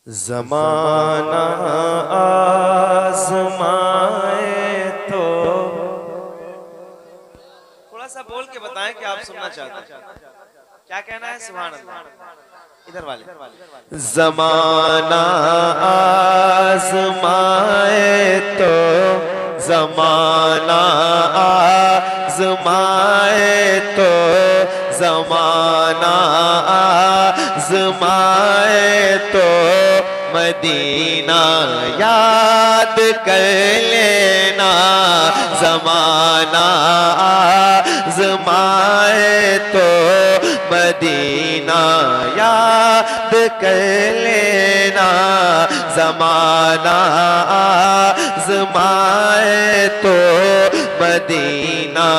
ज़माना आज़माए तो थोड़ा सा बोल के बताएं कि आप सुनना चाहते हैं। क्या कहना है? सुभान अल्लाह। इधर वाले ज़माना आज़माए तो ज़माना आज़माए तो ज़माना आज़माए तो मदीना याद कर लेना। ज़माना आज़माए तो मदीना याद कर लेना। ज़माना आज़माए तो मदीना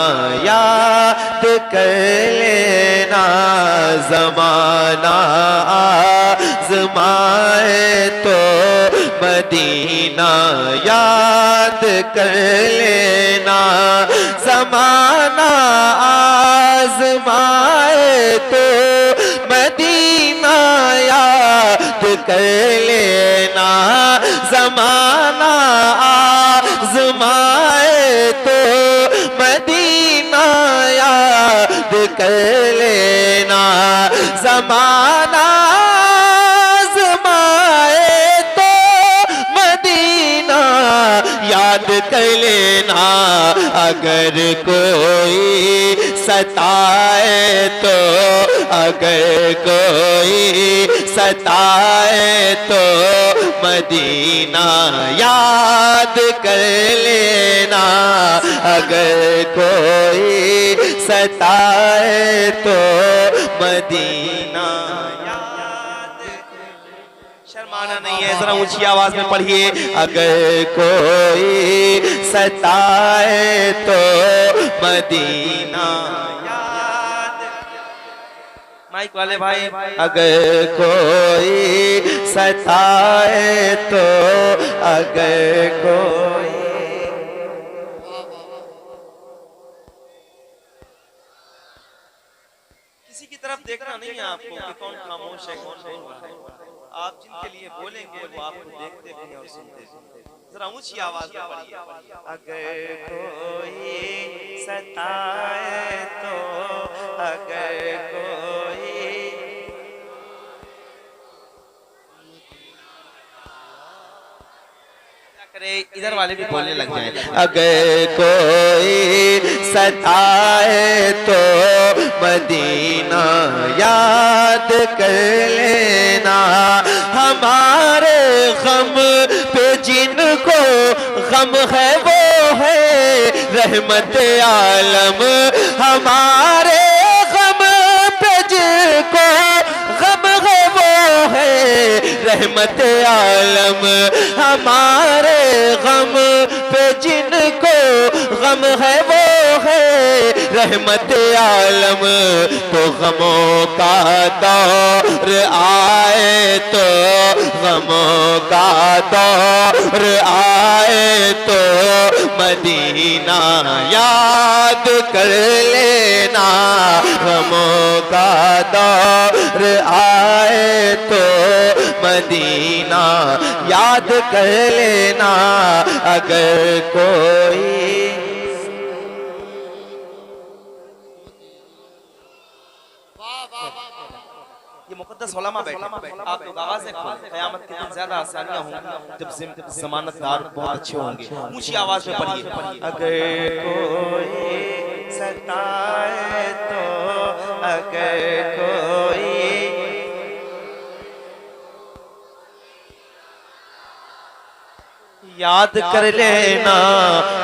याद कर लेना। ज़माना आज़माए तो मदीना याद कर लेना। ज़माना आज़माए तो मदीना याद कर लेना। ज़माना आज़माए तो मदीना याद कर लेना। ज़माना आज़माए तो मदीना याद कर लेना। अगर कोई सताए तो अगर कोई सताए तो मदीना याद कर लेना। अगर कोई सताए तो मदीना याद। शर्माना नहीं है, जरा ऊंची आवाज में पढ़िए। अगर कोई सताए तो मदीना याद। माइक वाले भाई, अगर कोई सताए तो अगर कोई किसी की तरफ देखना नहीं है आपको कि कौन खामोश है कौन बोल रहा है। आप जिनके लिए बोलेंगे वो आपको देखते भी हैं और सुनते भी। जरा ऊंची आवाज में पढ़िए। अगर कोई सताए तो अगर कोई करे, इधर वाले भी बोलने लग जाएं। अगर कोई सताए तो मदीना याद कर लेना। हमारे गम पे जिनको गम है वो है रहमत आलम। हमारे गम पे जिनको गम है वो है रहमत आलम। हमारे गम पे जिनको गम है वो है रहमत आलम। तो गमों का दौर आए तो गमों का दौर आए तो मदीना याद कर लेना। गमों का दौर आए तो मदीना याद कर लेना। अगर कोई ये मुकद्दस उलमा बैठे, आप लोग आवाज़ से खोलें। क़यामत के दिन ज़्यादा आसानियां होंगी जब ज़मानतदार बहुत अच्छे होंगे। ऊंची आवाज में पढ़िए। अगर कोई सताए तो अगर कोई याद कर लेना।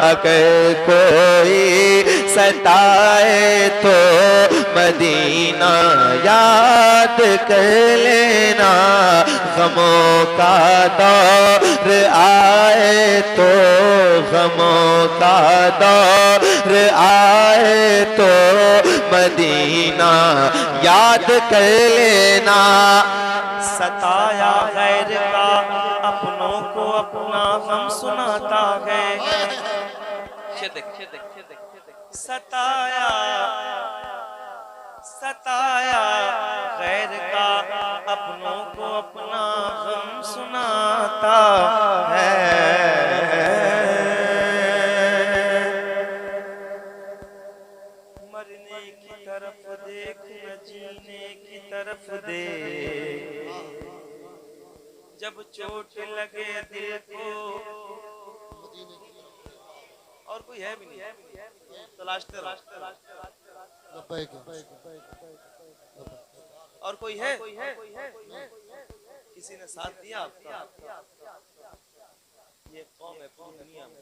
अगर कोई सताए तो मदीना याद कर लेना। गमों का दौर आए तो गमों का दौर आए तो मदीना याद कर लेना। सताया गैर का अपनों को अपना गम सुनाता है। सताया सताया गैर का अपनों को अपना गम सुनाता है। मरने की तरफ देख न जीने की तरफ देख, जब चोट लगे दिल को। और कोई है भी नहीं, तलाशते और कोई है? किसी ने साथ दिया आपका? ये कौम है पूरी दुनिया में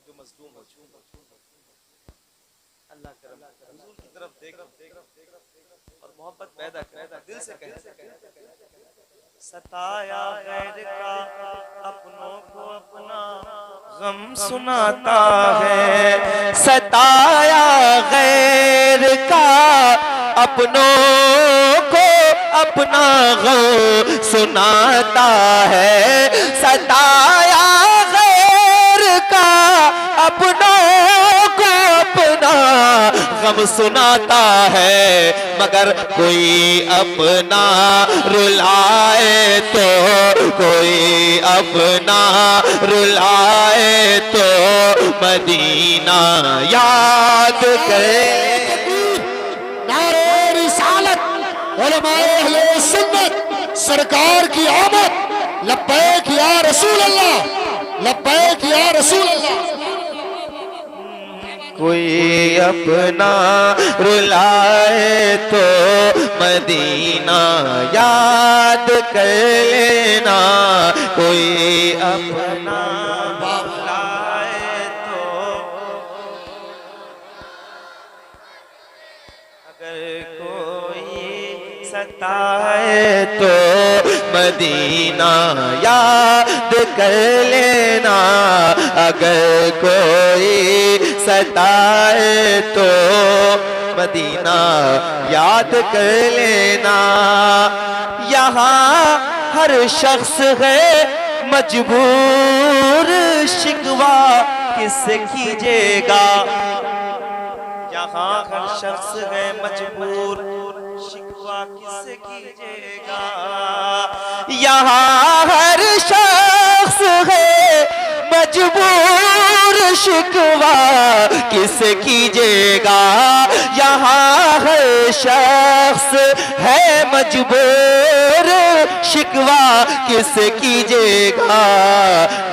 जो मजलूम हो चुका। अल्लाह करम हुजूर की तरफ देख और मोहब्बत पैदा कर, दिल से कह, सताया गैर का अपनों को अपना गम सुनाता है। सताया गैर का अपनों को अपना गम सुनाता है। सताया गैर का अपनों को अपना गम सुनाता है। मगर कोई अपना रुलाए तो, कोई अपना रुलाए तो मदीना याद करे। नारे रिसालत, उलमाए अहले सुन्नत, सरकार की आमद। लब्बैक या रसूल अल्लाह, लब्बैक या रसूल अल्लाह। कोई अपना रुलाए तो मदीना याद कर लेना। कोई अपना रुलाए तो, अगर कोई सताए तो मदीना याद कर लेना। अगर कोई सताए तो मदीना याद कर लेना। यहाँ हर शख्स है मजबूर, शिकवा किससे कीजिएगा। यहाँ हर शख्स है मजबूर, शिकवा किससे कीजिएगा। यहाँ हर शख्स है मजबूर, शिकवा किससे कीजिएगा। यहाँ हर शख्स है मजबूर, शिकवा किससे कीजिएगा।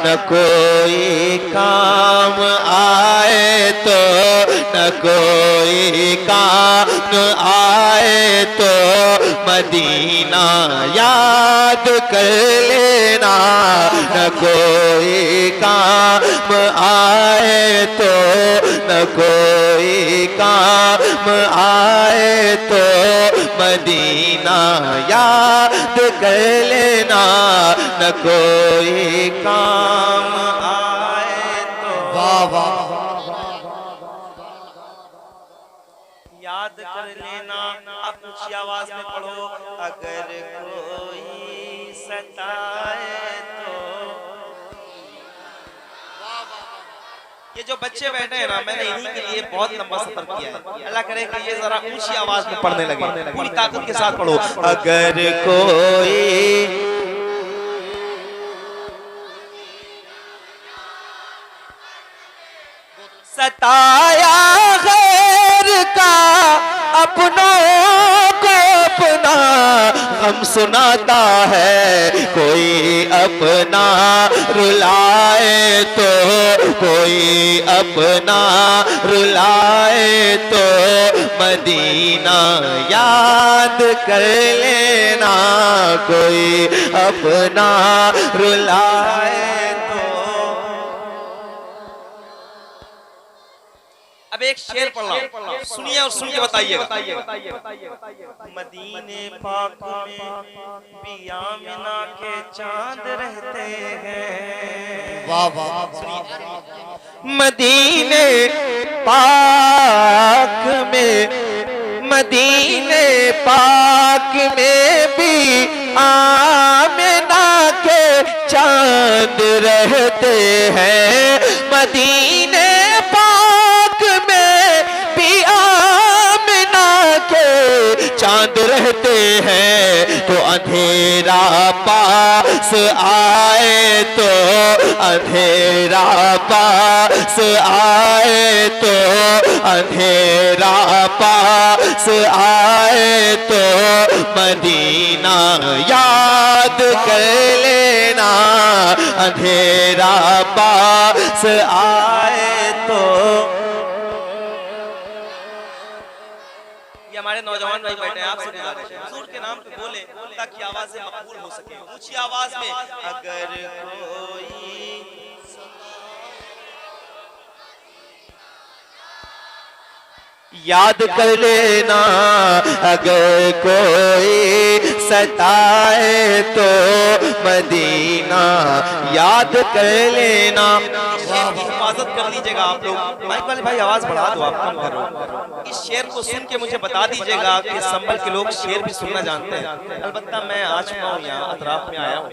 न कोई काम आए तो, न कोई काम आए तो मदीना याद कर लेना। न कोई काम आए तो, न कोई काम आए तो मदीना याद कर लेना। न कोई काम आए तो, वाह वाह, याद कर लेना। आप ऊंची आवाज में पढ़ो। अगर कोई सताए तो। ये जो बच्चे बैठे हैं ना, मैंने इन्हीं के लिए बहुत लंबा सफर किया है। अल्लाह करे कि ये जरा ऊंची आवाज में पढ़ने लगे, पूरी ताकत के साथ पढ़ो। अगर कोई सताया गैर का अपनों को अपना गम सुनाता है। कोई अपना रुलाए तो, कोई अपना रुलाए तो मदीना याद कर लेना। कोई अपना रुलाए तो। अब एक शेर पढ़ रहा हूं, सुनिए और सुन के बताइएगा। मदीने पाक में पिया मिना के चांद रहते हैं। वाह वाह, मदीने पाक में, मदीने पाक में भी आमिना के चांद रहते हैं। मदीने पाक में भी आमिना के चांद याद रहते हैं तो अंधेरा पास आए तो अंधेरा पास आए तो अंधेरा पास आए तो मदीना याद कर लेना अंधेरा पास आए तो। ये हमारे नौजवान भाई बैठे हैं, आपसे गुजारिश है हुजूर के नाम पे बोले ताकि आवाजें मकबूल हो सके ऊंची आवाज में। अगर कोई याद कर लेना अगर कोई सताए तो मदीना याद कर लेना। हिफाजत कर लीजिएगा आप लोग। माइक वाले भाई आवाज बढ़ा दो, आप कम करो। इस शेर को सुन के मुझे बता दीजिएगा कि संभल के लोग शेर भी सुनना जानते हैं। अलबत्ता मैं आ चुका हूँ यहाँ अतराफ में आया हूँ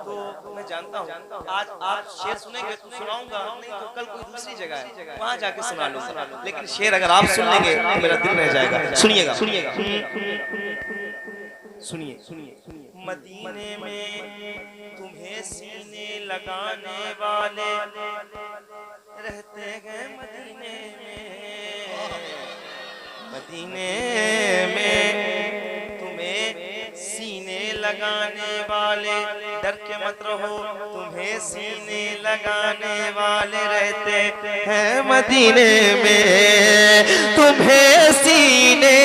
तो मैं जानता हूँ आज आप शेर सुनेंगे तो सुनाऊंगा, नहीं तो कल कोई दूसरी जगह है वहाँ जाके सुना लूंगा। लेकिन शेर अगर आप सुन लेंगे तो मेरा दिल रह जाएगा। सुनिएगा सुनिएगा सुनिए सुनिए। मदीने में तुम्हें सीने लगाने वाले रहते हैं मदीने में। मदीने में तुम्हें सीने लगाने वाले डर के मत रहो, तुम्हें सीने लगाने वाले रहते हैं मदीने में। तुम्हें सीने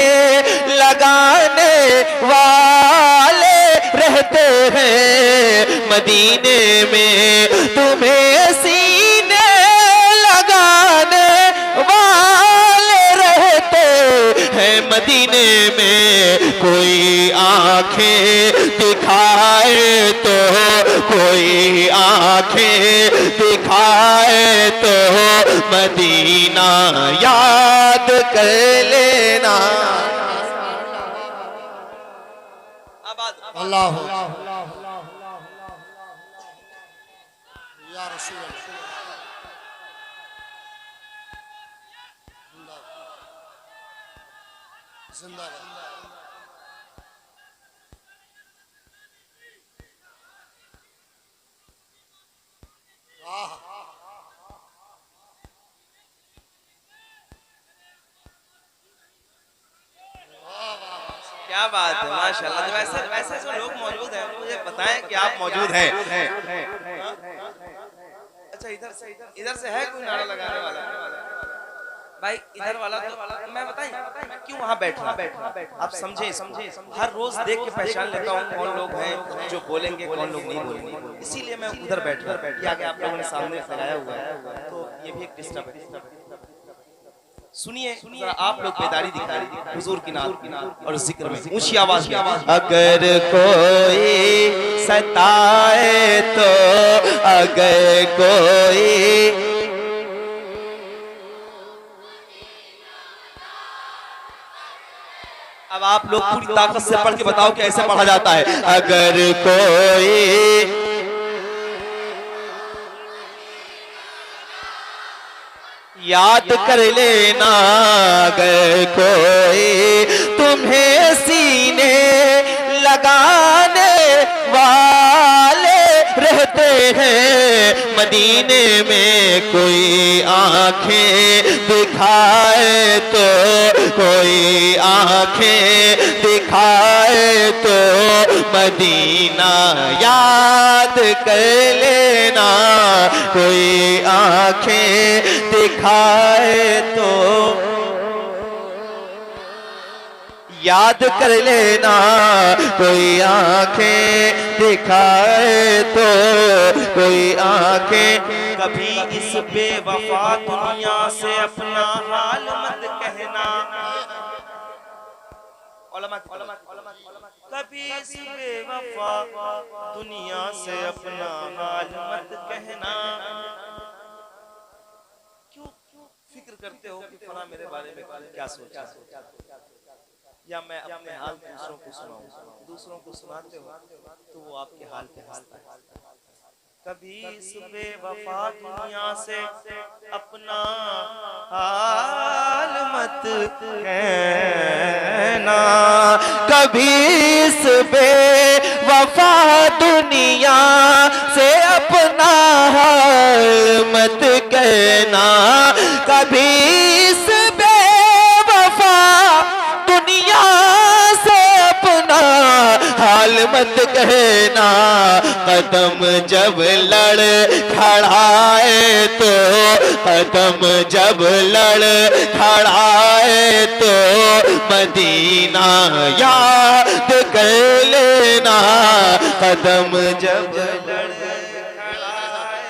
लगाने वाले रहते हैं मदीने में। तुम्हें सीने लगाने वाले रहते हैं मदीने में। कोई आंखें दिखाए तो कोई आंखें दिखाए तो मदीना याद कर लेना। अल्लाह या रसूल जिंदाबाद। क्या बात है, माशाल्लाह। तो वैसे वैसे जो लोग मौजूद हैं मुझे बताएं कि आप मौजूद हैं। अच्छा इधर से है कोई नारा लगाने वाला भाई? इधर वाला तो मैं बताएं मैं क्यों वहाँ बैठा आप समझे। हर रोज देख के पहचान लेता हूँ कौन लोग हैं जो बोलेंगे कौन लोग नहीं बोलेंगे, इसीलिए मैं उधर बैठ रहा। आगे आप लोगों ने सामने लगाया हुआ है तो ये भी एक डिस्टर्ब है। सुनिए जरा आप लोग बेदारी दिखाइए हुजूर की नात और जिक्र में ऊंची आवाज में। अगर कोई सताए तो अगर कोई अब आप लोग पूरी ताकत से पढ़ के बताओ कि ऐसे पढ़ा जाता है। अगर कोई याद कर लेना अगर कोई तुम्हें सीने लगाने वाले रहते हैं मदीने में। कोई आंखें दिखाए तो कोई आंखें दिखाए तो मदीना याद कर लेना। कोई आंखें दिखाए तो याद कर लेना। कोई आंखें दिखाए तो कोई आंखें कभी इस बेवफा दुनिया से अपना हाल मत कहना। कभी इस बेवफा दुनिया से अपना हाल मत कहना। क्यों फिक्र करते हो कि फला मेरे बारे में क्या सोचा, या मैं अपने हाल दूसरों को सुनाऊं। दूसरों को सुनाते हो तो वो आपके हाल पे हंसता है। कभी इस बेवफा दुनिया से अपना हाल मत कहना, कभी इस बेवफा दुनिया से अपना हाल मत कहना, कभी इस बेवफा दुनिया से अपना हाल मत कहना। कदम जब लड़ खड़ाए तो, कदम जब लड़ खड़ाए तो मदीना याद कर लेना। कदम जब लड़ खड़ाए,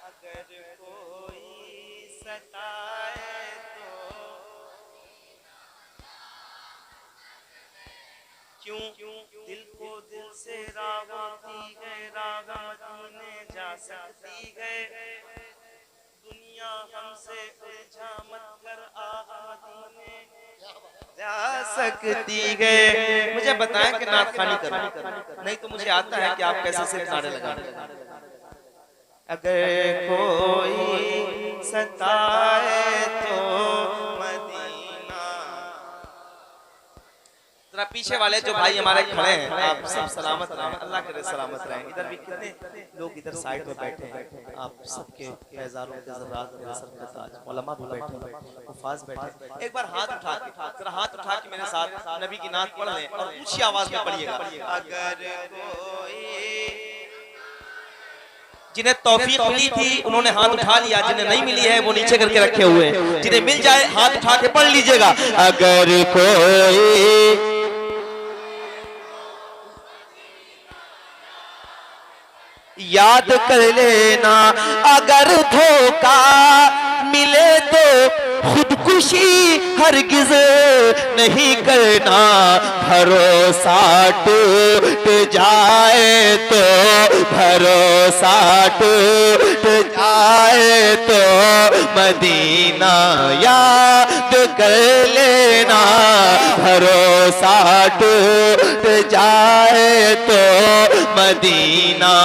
अगर कोई सताए तो क्यों दिल को दिल से रागती गए, रागमती जा सकती गए, दुनिया हमसे उलझा मत कर, मदीने जा सकती गए। मुझे बताएं कि नात खानी करूं, नहीं तो मुझे आता है कि आप कैसे सिर्फ नारे लगाने। अगर कोई सताए तो मदीना। जरा पीछे वाले जो भाई हमारे खड़े हैं, आप सब सलामत रहें, अल्लाह करे सलामत रहें। इधर भी कितने लोग इधर साइड में बैठे हैं, आप सबके फैजारों के ज़रात में असर का ताज, उलमा भी बैठे हैं, हुफ़ाज़ बैठे। एक बार हाथ उठा के, जरा हाथ उठा के मेरे साथ नबी की नात पढ़ लें और ऊंची आवाज में पढ़िएगा। अगर कोई, जिन्हें तौफीक मिली थी उन्होंने हाथ उठा लिया, जिन्हें नहीं मिली है वो नीचे करके रखे हुए हैं, जिन्हें मिल जाए हाथ उठा के पढ़ लीजिएगा। अगर कोई याद कर लेना, अगर धोखा मिले तो खुदकुशी हरगिज नहीं करना। भरोसा टूट जाए तो, भरोसा टूट जाए तो मदीना याद कर लेना। भरोसा टूट जाए तो मदीना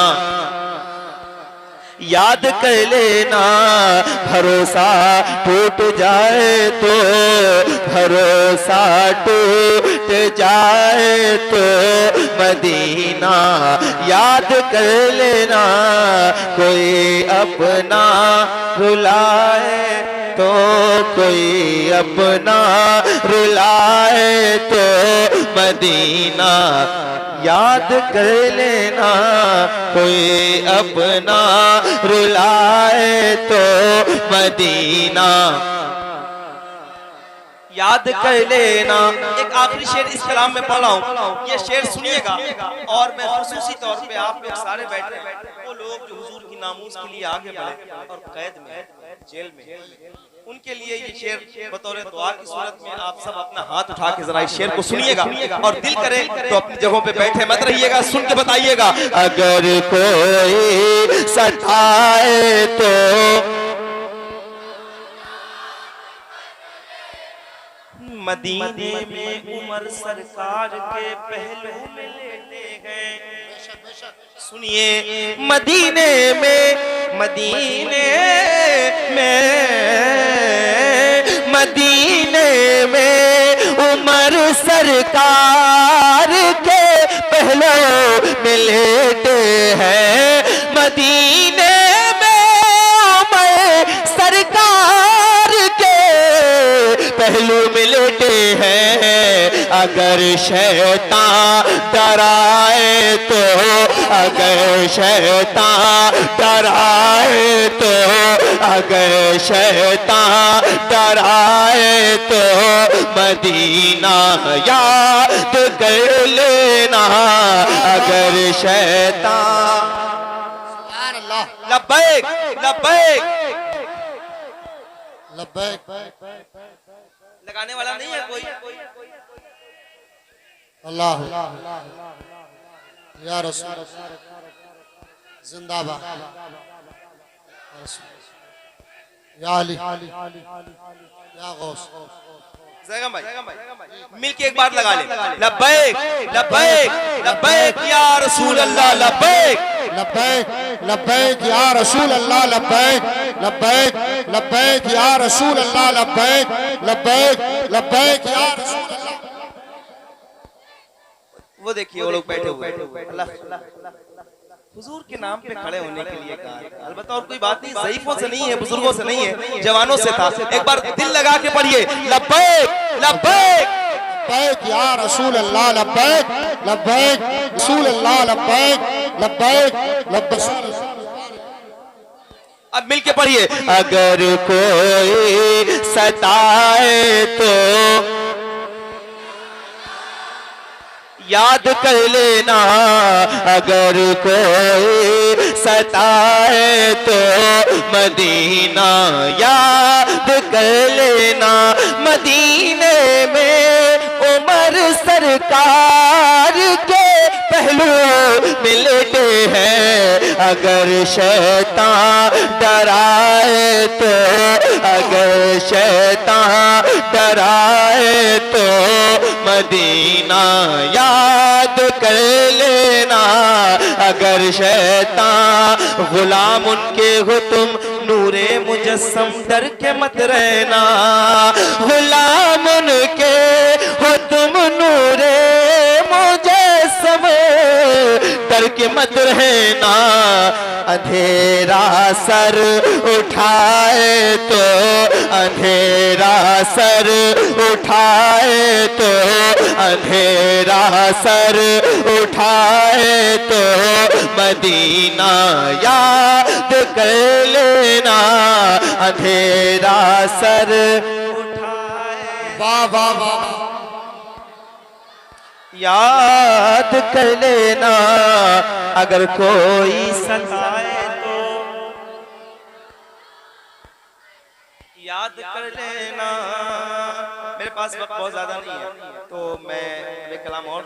याद कर लेना। भरोसा टूट जाए तो, भरोसा टूट जाए तो मदीना याद कर लेना। कोई अपना रुलाए तो, कोई अपना रुलाए तो मदीना याद कर लेना। कोई अपना रुलाए तो मदीना याद कर लेना। एक आखिरी शेर इस कलाम में पढ़ रहा हूँ, ये शेर सुनिएगा। और मैं खुसूसी तौर पे आप लोग सारे बैठे हैं, वो लोग जो हुजूर की नामूस के लिए आगे बढ़े और कैद में, जेल में, उनके लिए ये शेर बतौर दुआ की सूरत में आप सब अपना हाथ उठा के जरा इस शेर को सुनिएगा और दिल करे तो अपनी जगहों पे बैठे मत रहिएगा, सुन के बताइएगा। अगर कोई सताए तो, मदीने में उमर सरकार के पहलू में लेटे गए। सुनिए, मदीने में, मदीने में, मदीने में उमर सरकार के पहलू में लेटे हैं। मदीने में उमर सरकार के पहलू में लेटे हैं। अगर शैतान डराए तो, अगर शैतान डराए तो, अगर शैतान डराए तो मदीना याद कर लेना। अगर शैतान लब्बैक लब्बैक लब्बैक लगाने वाला नहीं है कोई। अल्लाह या रसूल जिंदाबाद, या अली या गौस। जैगम भाई मिलके एक बार लगा ले। लब्बैक लब्बैक लब्बैक या रसूल अल्लाह, लब्बैक लब्बैक लब्बैक या रसूल अल्लाह, लब्बैक लब्बैक लब्बैक या रसूल अल्लाह, लब्बैक लब्बैक लब्बैक या रसूल अल्लाह। वो देखिए वो लोग बैठे हुए अल्लाह हुजूर के नाम पे खड़े होने के लिए कहा। अलबत्ता और कोई बात नहीं, ज़ईफों से नहीं है, बुजुर्गों से नहीं है, जवानों से था। एक बार दिल लगा के पढ़िए लब्बैक लब्बैक लब्बैक या रसूल अल्लाह, लब्बैक लब्बैक रसूल अल्लाह, लब्बैक लब्बैक लब्बैक। अब मिलके पढ़िए। अगर कोई सताए तो याद कर लेना, अगर कोई सताए तो मदीना याद कर लेना। मदीने में उमर सरकार के पहलू मिलते हैं। अगर शैतान डराए तो, अगर शैतान डराए तो मदीना याद कर लेना। अगर शैतान गुलाम उनके हो तुम नूरे मुजस्सम डर के मत रहना। गुलाम उनके हो तुम नूरे मुजस्सम डर के मत रहना। अंधेरा सर उठाए तो, अंधेरा सर उठाए तो, अंधेरा सर उठाए तो मदीना याद कर लेना। अंधेरा सर उठाए वाह वाह वाह याद कर लेना। अगर कोई सताए तो याद कर लेना। मेरे पास वक्त बहुत ज्यादा नहीं है तो मैं कलाम और